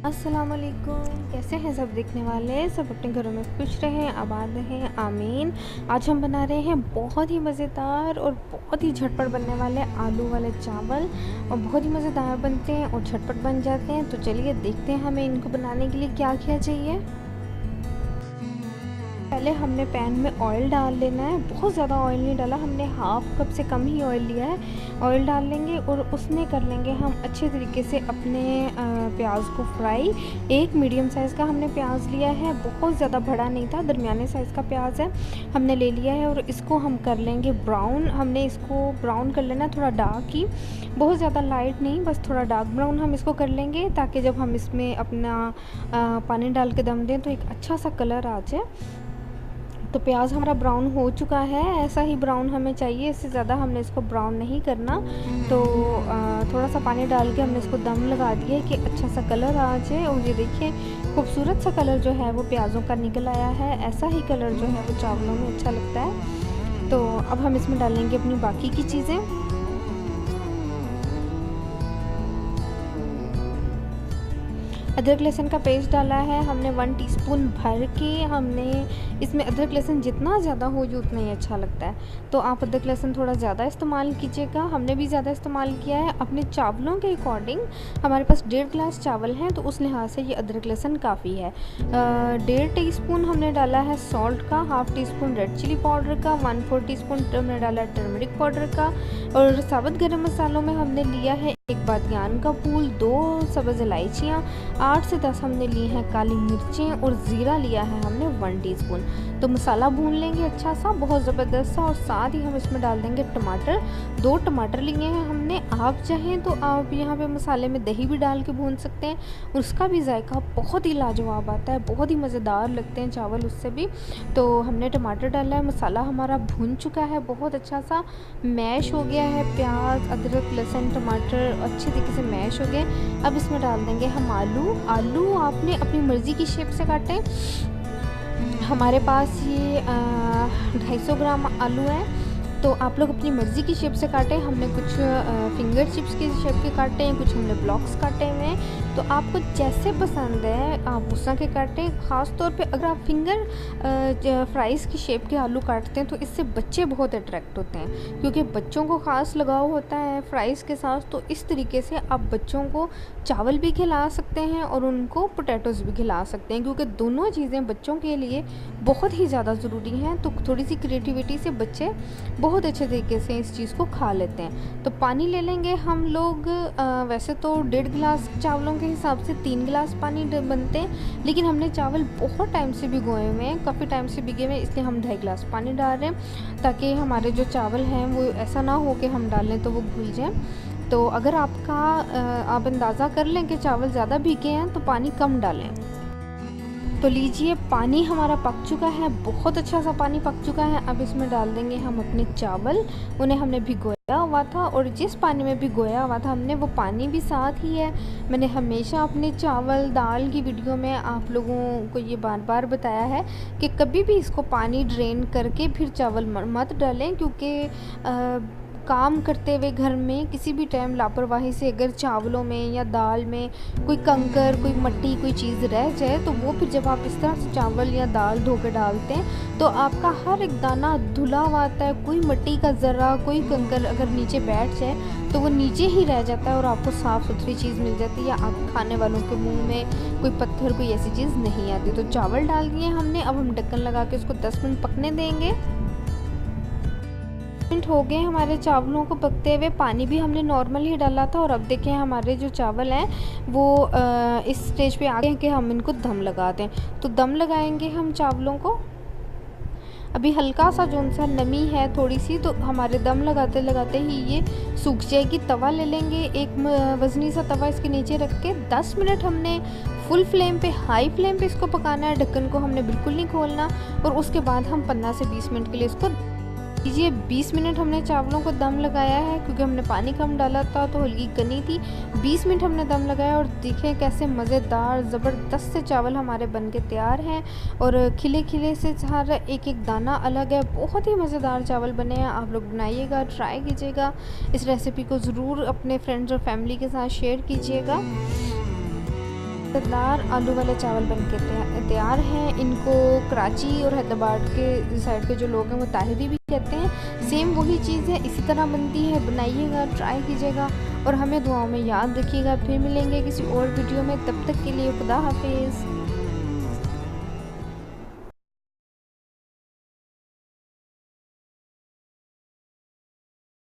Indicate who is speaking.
Speaker 1: अस्सलाम वालेकुम। कैसे हैं सब देखने वाले? सब अपने घरों में खुश रहें, आबाद रहें, आमीन। आज हम बना रहे हैं बहुत ही मज़ेदार और बहुत ही झटपट बनने वाले आलू वाले चावल, और बहुत ही मज़ेदार बनते हैं और झटपट बन जाते हैं। तो चलिए देखते हैं हमें इनको बनाने के लिए क्या क्या चाहिए। पहले हमने पैन में ऑयल डाल लेना है। बहुत ज़्यादा ऑयल नहीं डाला हमने, हाफ कप से कम ही ऑयल लिया है। ऑयल डाल लेंगे और उसमें कर लेंगे हम अच्छे तरीके से अपने प्याज को फ्राई। एक मीडियम साइज़ का हमने प्याज लिया है, बहुत ज़्यादा बड़ा नहीं था, दरमियाने साइज़ का प्याज है हमने ले लिया है। और इसको हम कर लेंगे ब्राउन। हमने इसको ब्राउन कर लेना, थोड़ा डार्क ही, बहुत ज़्यादा लाइट नहीं, बस थोड़ा डार्क ब्राउन हम इसको कर लेंगे, ताकि जब हम इसमें अपना पानी डाल के दम दें तो एक अच्छा सा कलर आ जाए। तो प्याज हमारा ब्राउन हो चुका है, ऐसा ही ब्राउन हमें चाहिए, इससे ज़्यादा हमने इसको ब्राउन नहीं करना। तो थोड़ा सा पानी डाल के हमने इसको दम लगा दिया कि अच्छा सा कलर आ जाए। और ये देखिए खूबसूरत सा कलर जो है वो प्याज़ों का निकल आया है। ऐसा ही कलर जो है वो चावलों में अच्छा लगता है। तो अब हम इसमें डालेंगे अपनी बाकी की चीज़ें। अदरक लहसुन का पेस्ट डाला है हमने 1 टीस्पून भर के। हमने इसमें अदरक लहसुन जितना ज़्यादा हो जो उतना ही अच्छा लगता है। तो आप अदरक लहसुन थोड़ा ज़्यादा इस्तेमाल कीजिएगा, हमने भी ज़्यादा इस्तेमाल किया है। अपने चावलों के अकॉर्डिंग हमारे पास 1.5 गिलास चावल हैं, तो उस लिहाज से ये अदरक लहसुन काफ़ी है। 1.5 टीस्पून हमने डाला है सॉल्ट का, half teaspoon red chilli powder का, 1/4 टीस्पून हमने डाला है टर्मरिक पाउडर का। और साबुत गरम मसालों में हमने लिया है 1 बादियान का फूल, 2 सब्ज़ इलायचियाँ, 8 से 10 हमने ली हैं काली मिर्चें, और ज़ीरा लिया है हमने 1 टीस्पून। तो मसाला भून लेंगे अच्छा सा, बहुत ज़बरदस्त सा। और साथ ही हम इसमें डाल देंगे टमाटर। 2 टमाटर लिए हैं हमने। आप चाहें तो आप यहाँ पे मसाले में दही भी डाल के भून सकते हैं, उसका भी जायका बहुत ही लाजवाब आता है, बहुत ही मज़ेदार लगते हैं चावल उससे भी। तो हमने टमाटर डाला है, मसाला हमारा भून चुका है, बहुत अच्छा सा मैश हो गया है। प्याज, अदरक, लहसुन, टमाटर अच्छी तरीके से मैश हो गए। अब इसमें डाल देंगे हम आलू आपने अपनी मर्ज़ी की शेप से काटें। हमारे पास ये 250 ग्राम आलू है, तो आप लोग अपनी मर्ज़ी की शेप से काटें। हमने कुछ फिंगर चिप्स की शेप के काटे हैं, कुछ हमने ब्लॉक्स काटे हुए हैं। तो आपको जैसे पसंद है आप उस तरह के काटें। ख़ास तौर पे अगर आप फिंगर फ्राइज़ की शेप के आलू काटते हैं तो इससे बच्चे बहुत अट्रैक्ट होते हैं, क्योंकि बच्चों को ख़ास लगाव होता है फ्राइज़ के साथ। तो इस तरीके से आप बच्चों को चावल भी खिला सकते हैं और उनको पोटैटोज़ भी खिला सकते हैं, क्योंकि दोनों चीज़ें बच्चों के लिए बहुत ही ज़्यादा ज़रूरी हैं। तो थोड़ी सी क्रिएटिविटी से बच्चे बहुत अच्छे तरीके से इस चीज़ को खा लेते हैं। तो पानी ले लेंगे हम लोग। वैसे तो 1.5 गिलास चावलों के हिसाब से 3 गिलास पानी बनते हैं, लेकिन हमने चावल बहुत टाइम से भिगोए हुए हैं, काफ़ी टाइम से भिगे हुए हैं, इसलिए हम 2.5 गिलास पानी डाल रहे हैं, ताकि हमारे जो चावल हैं वो ऐसा ना हो कि हम डालें तो वो घुल जाएँ। तो अगर आप अंदाज़ा कर लें कि चावल ज़्यादा भीगे हैं तो पानी कम डालें। तो लीजिए पानी हमारा पक चुका है, बहुत अच्छा सा पानी पक चुका है। अब इसमें डाल देंगे हम अपने चावल। उन्हें हमने भिगोया हुआ था, और जिस पानी में भिगोया हुआ था हमने वो पानी भी साथ ही है। मैंने हमेशा अपने चावल दाल की वीडियो में आप लोगों को ये बार बार बताया है कि कभी भी इसको पानी ड्रेन करके फिर चावल मत डालें, क्योंकि काम करते हुए घर में किसी भी टाइम लापरवाही से अगर चावलों में या दाल में कोई कंकर, कोई मिट्टी, कोई चीज़ रह जाए, तो वो फिर जब आप इस तरह से चावल या दाल धो के डालते हैं तो आपका हर एक दाना धुला हुआ आता है। कोई मिट्टी का ज़रा, कोई कंकर अगर नीचे बैठ जाए तो वो नीचे ही रह जाता है और आपको साफ़ सुथरी चीज़ मिल जाती है, या आप खाने वालों के मुँह में कोई पत्थर, कोई ऐसी चीज़ नहीं आती। तो चावल डाल दिए हमने, अब हम ढक्कन लगा के उसको 10 मिनट पकने देंगे। मिनट हो गए हमारे चावलों को पकते हुए। पानी भी हमने नॉर्मल ही डाला था। और अब देखें हमारे जो चावल हैं वो इस स्टेज पे आ गए हैं कि हम इनको दम लगा दें। तो दम लगाएंगे हम चावलों को। अभी हल्का सा जोन सा नमी है थोड़ी सी, तो हमारे दम लगाते लगाते ही ये सूख जाएगी। तवा ले लेंगे, एक वज़नी सा तवा इसके नीचे रख के 10 मिनट हमने फुल फ्लेम पे, हाई फ्लेम पे इसको पकाना है। ढक्कन को हमने बिल्कुल नहीं खोलना। और उसके बाद हम 15 से 20 मिनट के लिए इसको लीजिए। 20 मिनट हमने चावलों को दम लगाया है, क्योंकि हमने पानी कम डाला था तो हल्की गनी थी। 20 मिनट हमने दम लगाया, और देखें कैसे मज़ेदार ज़बरदस्त से चावल हमारे बन के तैयार हैं। और खिले खिले से सारा एक एक दाना अलग है, बहुत ही मज़ेदार चावल बने हैं। आप लोग बनाइएगा, ट्राई कीजिएगा। इस रेसिपी को ज़रूर अपने फ्रेंड्स और फैमिली के साथ शेयर कीजिएगा। मज़ेदार आलू वाले चावल बन के तैयार हैं। इनको कराची और हैदराबाद के साइड के जो लोग हैं वो ताहिरी भी कहते हैं। सेम वही चीज़ है, इसी तरह बनती है। बनाइएगा, ट्राई कीजिएगा और हमें दुआओं में याद रखिएगा। फिर मिलेंगे किसी और वीडियो में, तब तक के लिए खुदा हाफिज़।